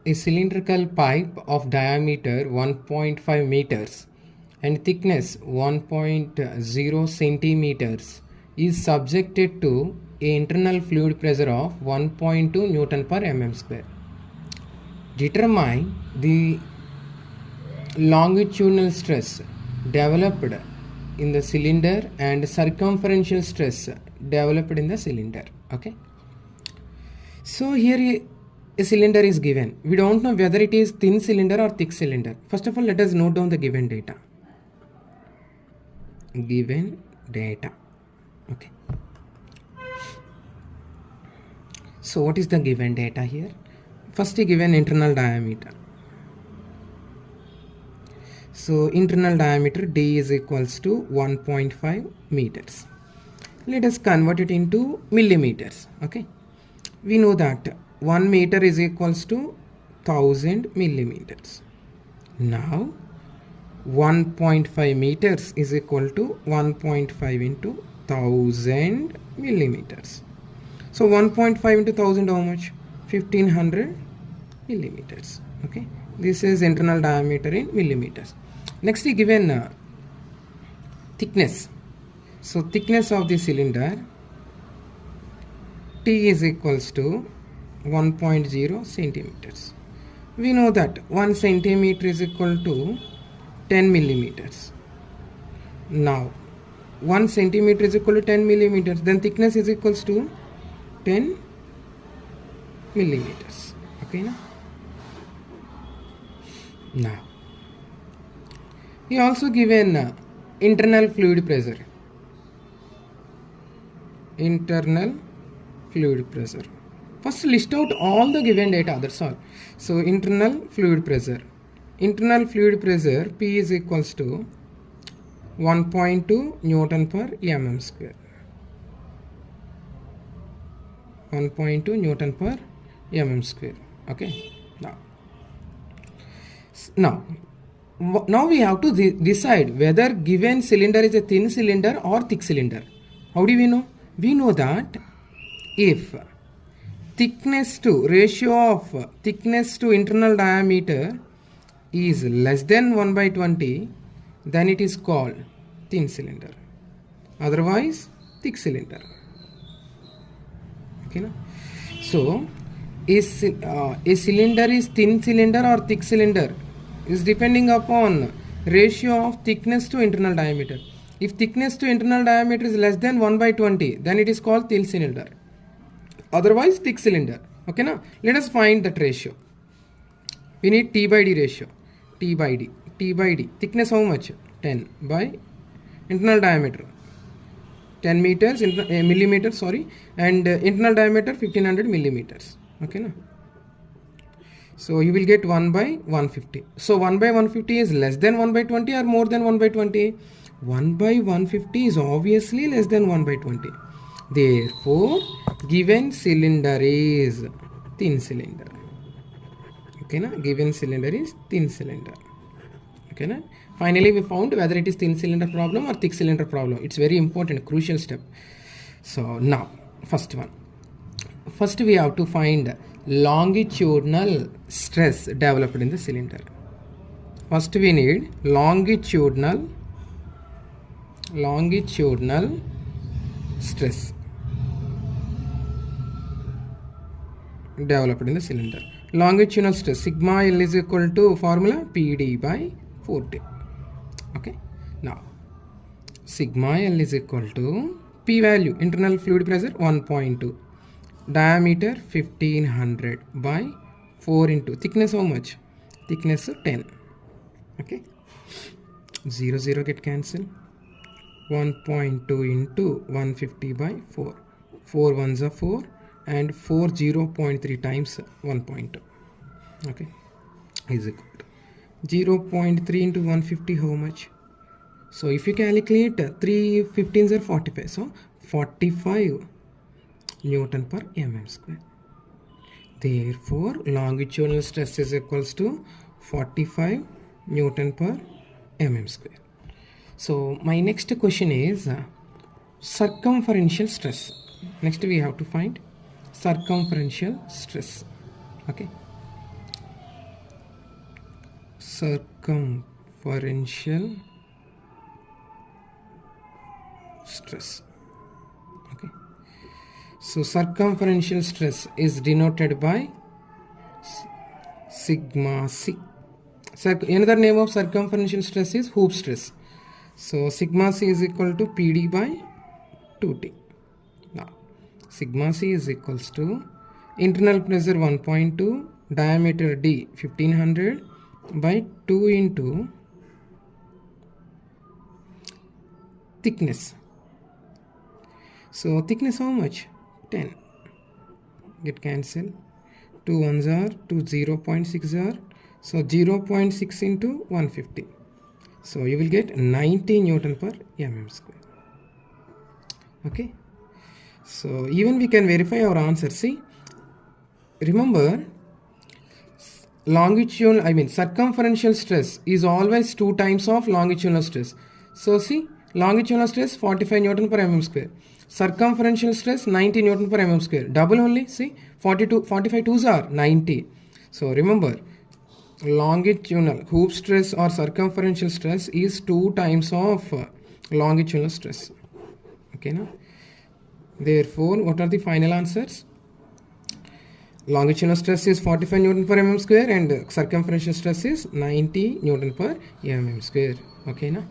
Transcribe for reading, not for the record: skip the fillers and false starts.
A cylindrical pipe of diameter 1.5 meters and thickness 1.0 centimeters is subjected to a internal fluid pressure of 1.2 Newton per mm square. Determine the longitudinal stress developed in the cylinder and circumferential stress developed in the cylinder. Okay, so here a cylinder is given. We don't know whether it is thin cylinder or thick cylinder. First of all, let us note down the given data. Okay, so what is the given data here? First, given internal diameter. So internal diameter D is equals to 1.5 meters. Let us convert it into millimeters. Okay, we know that 1 meter is equals to 1000 millimeters. Now 1.5 meters is equal to 1.5 into 1000 millimeters. So 1.5 into 1000 how much? 1500 millimeters. Okay, this is internal diameter in millimeters. Next is given thickness. So thickness of the cylinder T is equals to 1.0 centimeters. We know that 1 centimeter is equal to 10 millimeters. Now 1 centimeter is equal to 10 millimeters, then thickness is equals to 10 millimeters. Okay, now we also given internal fluid pressure. First list out all the given data, that's all. So internal fluid pressure P is equals to 1.2 Newton per mm square. 1.2 Newton per mm square. Okay, now we have to decide whether given cylinder is a thin cylinder or thick cylinder. How do we know? We know that if ratio of thickness to internal diameter is less than 1 by 20, then it is called thin cylinder, otherwise thick cylinder. Okay, na? So a cylinder is thin cylinder or thick cylinder is depending upon ratio of thickness to internal diameter. If thickness to internal diameter is less than 1 by 20, then it is called thin cylinder, otherwise thick cylinder. Okay, now let us find that ratio. We need T by D ratio. T by D. Thickness how much? 10 by internal diameter 10 meters millimeters, sorry, and internal diameter 1500 millimeters. Okay, now so you will get 1 by 150. So 1 by 150 is less than 1 by 20 or more than 1 by 20? 1 by 150 is obviously less than 1 by 20. Therefore given cylinder is thin cylinder. Okay, na? Given cylinder is thin cylinder. Okay, na? Finally we found whether it is thin cylinder problem or thick cylinder problem. It's very important, crucial step. So now first we have to find longitudinal stress developed in the cylinder. First we need longitudinal stress developed in the cylinder. Longitudinal stress sigma L is equal to formula PD by 4T. Okay, now sigma L is equal to P value, internal fluid pressure 1.2, diameter 1500 by 4 into thickness how much? Thickness 10. Okay, 0 get cancel. 1.2 into 150 by 4. 4 ones are 4 and 4 0.3 times 1.2. Okay, is equal to 0.3 into 150 how much? So if you calculate 3 15s are 45, so 45 Newton per mm square. Therefore longitudinal stress is equals to 45 Newton per mm square. So my next question is circumferential stress. Next we have to find circumferential stress. Okay, circumferential stress. Okay, so circumferential stress is denoted by sigma c. Another name of circumferential stress is hoop stress. So sigma c is equal to PD by 2T. Now sigma c is equals to internal pressure 1.2, diameter D 1500 by 2 into thickness. So thickness how much? 10. Get cancel. 2 ones are 2 0.6 are, so 0.6 into 150. So you will get 90 Newton per mm square. Okay, so even we can verify our answer. See, remember, circumferential stress is always 2 times of longitudinal stress. So see, longitudinal stress 45 Newton per mm square, circumferential stress 90 Newton per mm square, double only. See, 45 twos are 90. So remember, longitudinal hoop stress or circumferential stress is 2 times of longitudinal stress. Okay, now therefore what are the final answers? Longitudinal stress is 45 Newton per mm square and circumferential stress is 90 Newton per mm square. Okay, now